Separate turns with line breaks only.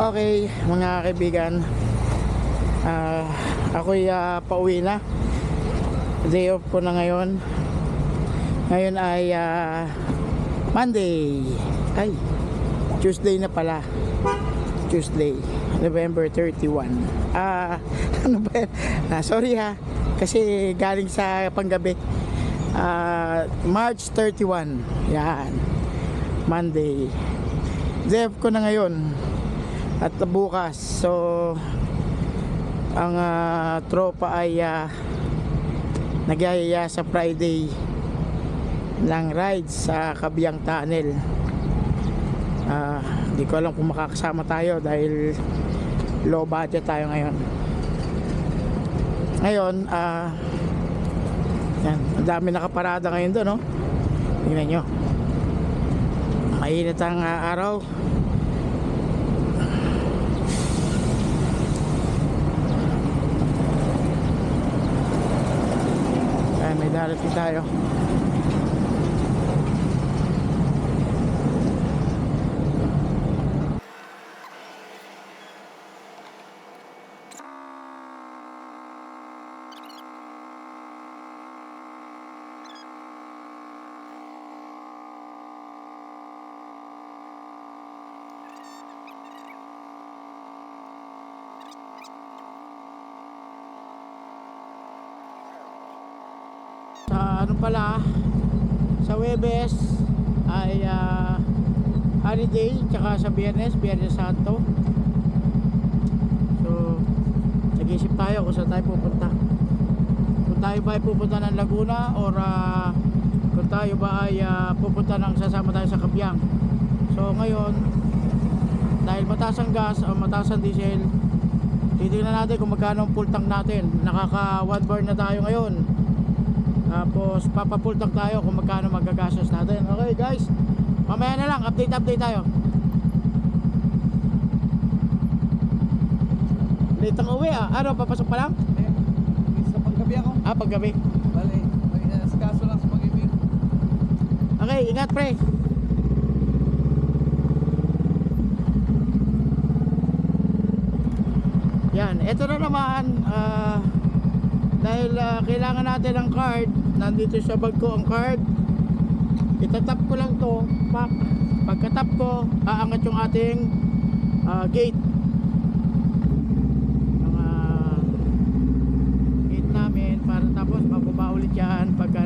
Okay, mga kaibigan, ako'y pauwi na. Day off ko na ngayon. Ngayon ay Monday. Ay, Tuesday na pala. Tuesday, November 31. Ano ba yan? Sorry ha, kasi galing sa panggabi. March 31. Yan, Monday. Day off ko na ngayon at bukas. So ang tropa ay nagyayaya sa Friday ng ride sa Kabiang Tunnel. Hindi ko alam kung makakasama tayo dahil low budget tayo ngayon. Yan, ang dami nakaparada ngayon doon, no? Tingnan nyo, mainit ang araw. May darating tayo. Ano pala, sa Huwebes ay holiday, tsaka sa Biyernes Santo. So nag-isip tayo kung saan tayo pupunta. Kung tayo ba ay pupunta ng Laguna or kung tayo ba ay pupunta ng sasama tayo sa Kabiang. So ngayon, dahil mataas ang gas o mataas ang diesel, titignan natin kung magkano ang full tank natin. Nakaka 1 bar na tayo ngayon. Tapos papapultang tayo kung magkano magagastos natin. Okay guys, mamaya na lang, update tayo. Late ang uwi Ano, papasok pa lang?
Sa paggabi ako.
Paggabi.
Bale, may kaso lang sa pag-ibig.
Okay, ingat pre. Yan, eto na naman. Dahil kailangan natin ng card. Nandito sa bag ko ang card. Itatap ko lang to. Pagkatap ko, aangat yung ating gate. Ang gate namin. Para tapos bababa ulit yan pagka